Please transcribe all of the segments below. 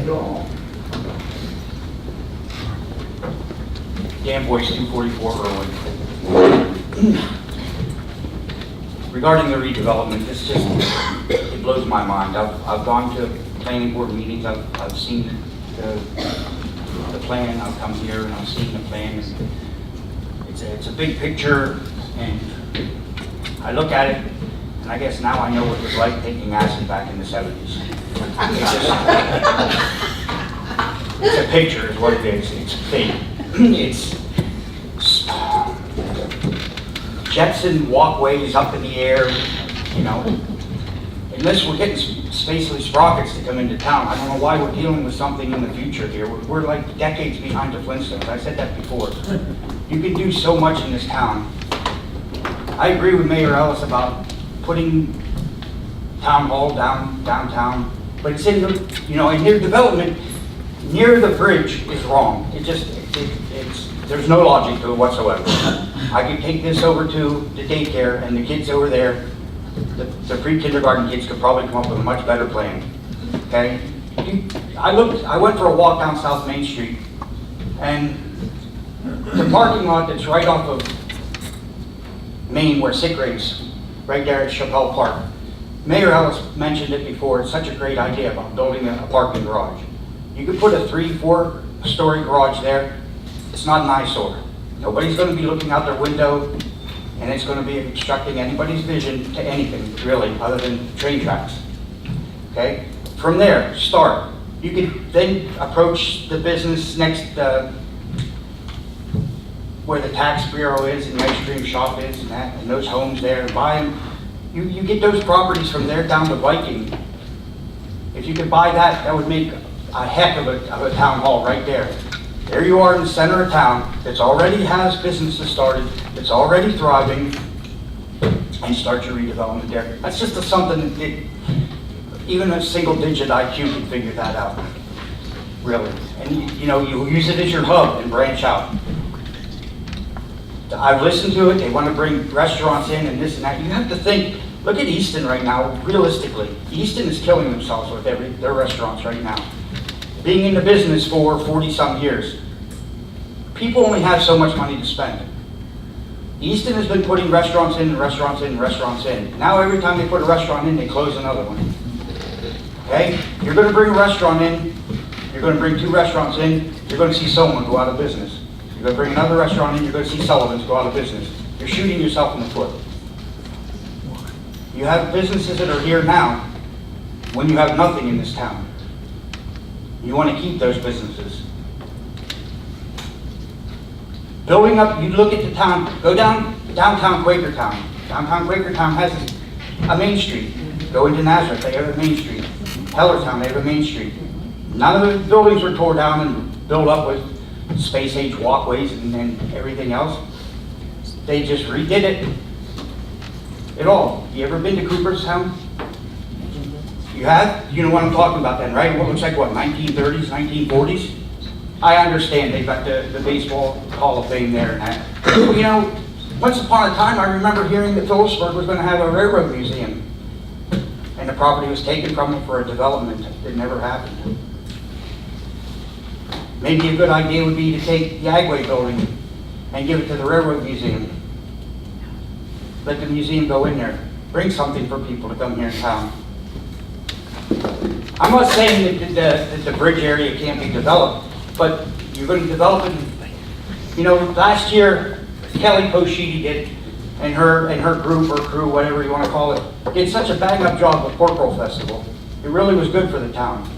it all. Dan Boyce, 244 Irwin. Regarding the redevelopment, it blows my mind. I've gone to planning board meetings, I've seen the plan, I've come here and I've seen the plan. It's a big picture, and I look at it, and I guess now I know what it was like taking acid back in the 70s. It's a picture is what it is. It's fake. It's Jetson walkways up in the air, you know. Unless we're getting spacely sprockets to come into town, I don't know why we're dealing with something in the future here. We're like decades behind the Flintstones. I said that before. You can do so much in this town. I agree with Mayor Ellis about putting town hall downtown, but it's in the, you know, in their development near the bridge is wrong. There's no logic to it whatsoever. I could take this over to the daycare, and the kids over there, the pre-kindergarten kids could probably come up with a much better plan. Okay? I went for a walk down South Main Street, and the parking lot that's right off of Main where sick graves, right there at Chappelle Park. Mayor Ellis mentioned it before. It's such a great idea about building a parking garage. You could put a 3-4 story garage there. It's not an eyesore. Nobody's going to be looking out their window, and it's going to be obstructing anybody's vision to anything, really, other than train tracks. Okay? From there, start. You could then approach the business next, where the tax bureau is and the ice cream shop is and that, and those homes there, and buy them. You get those properties from there down to Viking. If you could buy that, that would make a heck of a town hall right there. There you are in the center of town that's already has businesses started, that's already thriving, and start your redevelopment there. That's just something that even a single-digit IQ can figure that out, really. And you know, you use it as your hub and branch out. I've listened to it. They want to bring restaurants in and this and that. You have to think. Look at Easton right now. Realistically, Easton is killing themselves with their restaurants right now. Being in the business for 40-some years, people only have so much money to spend. Easton has been putting restaurants in and restaurants in and restaurants in. Now every time they put a restaurant in, they close another one. Okay? You're going to bring a restaurant in. You're going to bring 2 restaurants in. You're going to see someone go out of business. You're going to bring another restaurant in. You're going to see Sullivan's go out of business. You're shooting yourself in the foot. You have businesses that are here now when you have nothing in this town. You want to keep those businesses. Building up, you look at the town, go downtown Quakertown. Downtown Quakertown has a main street. Go into Nazareth, they have a main street. Hellertown, they have a main street. None of the buildings were tore down and built up with space-age walkways and everything else. They just redid it. It all. You ever been to Cooperstown? You have? You know what I'm talking about then, right? What looks like, what, 1930s, 1940s? I understand they've got the Baseball Hall of Fame there and that. You know, once upon a time I remember hearing that Phillipsburg was going to have a railroad museum. And the property was taken from it for a development. It never happened. Maybe a good idea would be to take the Agway building and give it to the railroad museum. Let the museum go in there. Bring something for people to come here in town. I'm not saying that the bridge area can't be developed, but you're going to develop it. You know, last year, Kelly Poshidi did, and her group or crew, whatever you want to call it, did such a bang-up job with Pork Roll Festival. It really was good for the town.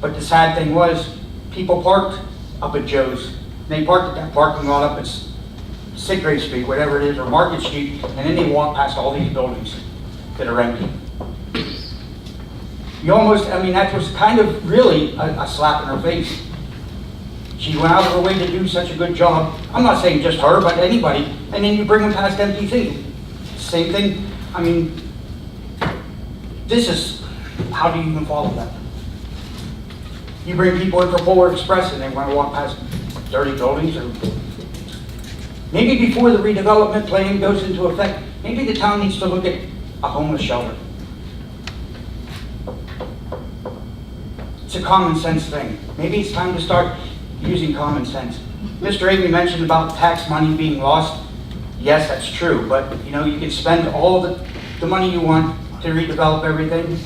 But the sad thing was, people parked up at Joe's. They parked at that parking lot up at Sickgrave Street, whatever it is, or Market Street, and then they walk past all these buildings that are empty. You almost, I mean, that was kind of really a slap in her face. She went out of her way to do such a good job. I'm not saying just her, but anybody, and then you bring them past empty things. Same thing, I mean, this is, how do you even follow that? You bring people in for Polar Express and they want to walk past dirty buildings, or maybe before the redevelopment plan goes into effect, maybe the town needs to look at a homeless shelter. It's a common sense thing. Maybe it's time to start using common sense. Mr. Amy mentioned about tax money being lost. Yes, that's true, but you know, you can spend all the money you want to redevelop everything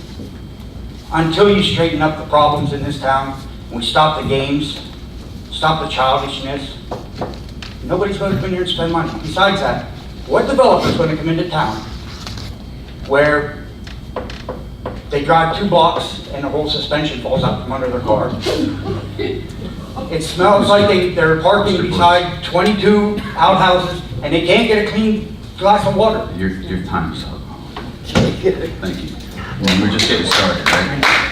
until you straighten up the problems in this town. We stop the games, stop the childishness. Nobody's going to come in here and spend money. Besides that, what developer's going to come into town where they drive 2 blocks and the whole suspension falls out from under their car? It smells like they're parking beside 22 outhouses and they can't get a clean glass of water. Your time's up. Thank you. Well, we're just getting started, right?